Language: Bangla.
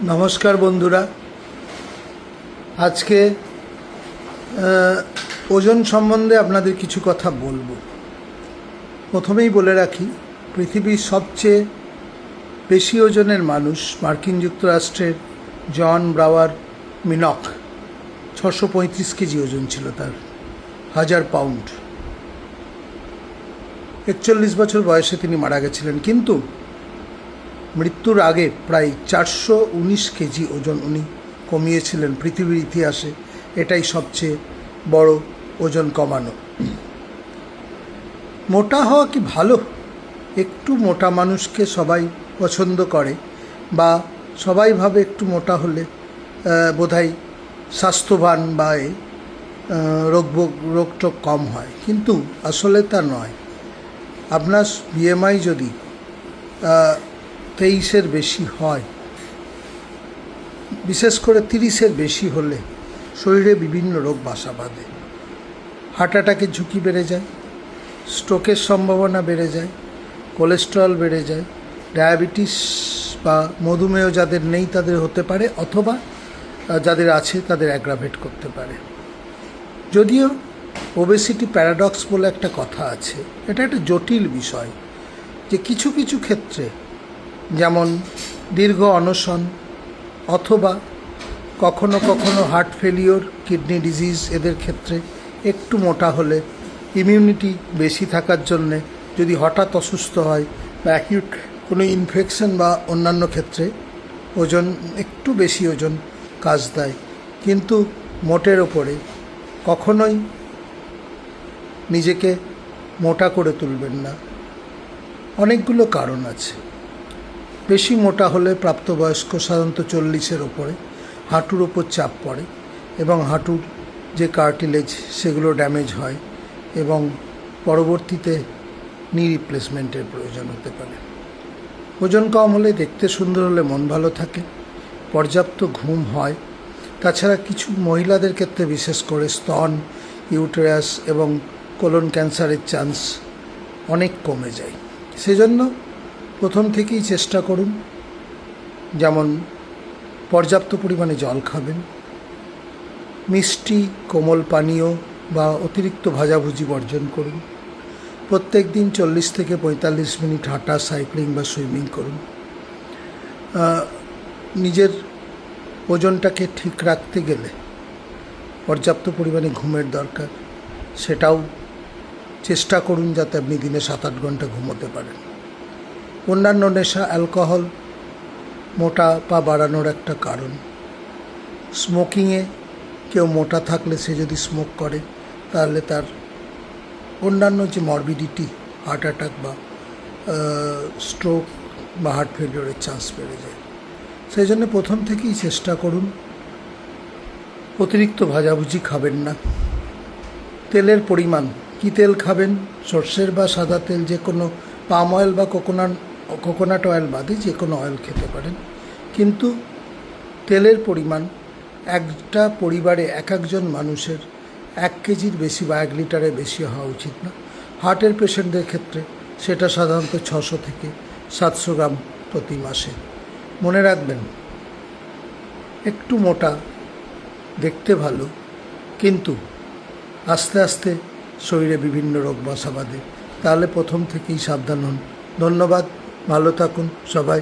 নমস্কার বন্ধুরা, আজকে ওজন সম্বন্ধে আপনাদের কিছু কথা বলবো। প্রথমেই বলে রাখি, পৃথিবীর সবচেয়ে বেশি ওজনের মানুষ মার্কিন যুক্তরাষ্ট্রের জন ব্রাওয়ার মিনক। 635 কেজি ওজন ছিল তার, 1000 পাউন্ড। 41 বছর বয়সে তিনি মারা গেছিলেন, কিন্তু মৃত্যুর আগে প্রায় 419 কেজি ওজন উনি কমিয়েছিলেন পৃথিবীর ইতিহাসে। এটাই সবচেয়ে বড় ওজন কমানো। মোটা হওয়া কি ভালো? একটু মোটা মানুষকে সবাই পছন্দ করে, বা সবাই ভাবে একটু মোটা হলে বোধহয় স্বাস্থ্যবান বা রোগটোগ কম হয়, কিন্তু আসলে তা নয়। আপনার বিএমআই যদি 23-এর বেশি হয়, বিশেষ করে 30-এর বেশি হলে শরীরে বিভিন্ন রোগ বাসা বাঁধে। হার্ট অ্যাটাকের ঝুঁকি বেড়ে যায়, স্ট্রোকের সম্ভাবনা বেড়ে যায়, কোলেস্টেরল বেড়ে যায়, ডায়াবেটিস বা মধুমেহ যাদের নেই তাদের হতে পারে, অথবা যাদের আছে তাদের অ্যাগ্রাভেট করতে পারে। যদিও ওবেসিটি প্যারাডক্স বলে একটা কথা আছে, এটা একটা জটিল বিষয়, যে কিছু কিছু ক্ষেত্রে, যেমন দীর্ঘ অনশন অথবা কখনো কখনো হার্ট ফেলিওর, কিডনি ডিজিজ, এদের ক্ষেত্রে একটু মোটা হলে ইমিউনিটি বেশি থাকার জন্যে, যদি হঠাৎ অসুস্থ হয় বা অ্যাকিউট কোনো ইনফেকশন বা অন্যান্য ক্ষেত্রে ওজন একটু বেশি ওজন কাজ দেয়। কিন্তু মোটের ওপরে কখনোই নিজেকে মোটা করে তুলবেন না। অনেকগুলো কারণ আছে। বেশি মোটা হলে প্রাপ্তবয়স্ক, সাধারণত 40-এর ওপরে, হাঁটুর ওপর চাপ পড়ে এবং হাঁটুর যে কার্টিলেজ সেগুলো ড্যামেজ হয় এবং পরবর্তীতে নি রিপ্লেসমেন্টের প্রয়োজন হতে পারে। ওজন কম হলে, দেখতে সুন্দর হলে মন ভালো থাকে, পর্যাপ্ত ঘুম হয়। তাছাড়া কিছু মহিলাদের ক্ষেত্রে, বিশেষ করে স্তন, ইউটেরাস এবং কোলন ক্যান্সারের চান্স অনেক কমে যায়। সেজন্য প্রথম থেকেই চেষ্টা করুন, যেমন পর্যাপ্ত পরিমাণে জল খাবেন, মিষ্টি কোমল পানীয় বা অতিরিক্ত ভাজাভুজি বর্জন করুন, প্রত্যেক দিন 40 থেকে 45 মিনিট হাঁটা, সাইক্লিং বা সুইমিং করুন। নিজের ওজনটাকে ঠিক রাখতে গেলে পর্যাপ্ত পরিমাণে ঘুমের দরকার, সেটাও চেষ্টা করুন যাতে আপনি দিনে 7-8 ঘন্টা ঘুমোতে পারেন। অন্যান্য নেশা, অ্যালকোহল মোটাপা বাড়ানোর একটা কারণ। স্মোকিংয়ে কেউ মোটা থাকলে সে যদি স্মোক করে, তাহলে তার অন্যান্য যে মরবিডিটি, হার্ট অ্যাটাক বা স্ট্রোক বা হার্ট ফেলিওরের চান্স বেড়ে যায়। সেই জন্য প্রথম থেকেই চেষ্টা করুন অতিরিক্ত ভাজাভুজি খাবেন না। তেলের পরিমাণ, কী তেল খাবেন, সর্ষের বা সাদা তেল, যে কোনো পাম অয়েল বা কোকোনাট অয়েল বাদে যে কোনো অয়েল খেতে পারেন, কিন্তু তেলের পরিমাণ একটা পরিবারে একজন মানুষের 1 কেজির বেশি বা 1 লিটারের বেশি হওয়া উচিত না। হার্টের পেশেন্টদের ক্ষেত্রে সেটা সাধারণত 600 থেকে 700 গ্রাম প্রতি মাসে। মনে রাখবেন, একটু মোটা দেখতে ভালো, কিন্তু আস্তে আস্তে শরীরে বিভিন্ন রোগ বাসা বাঁধে। তাহলে প্রথম থেকেই সাবধান হন। ধন্যবাদ, ভালো থাকুন সবাই।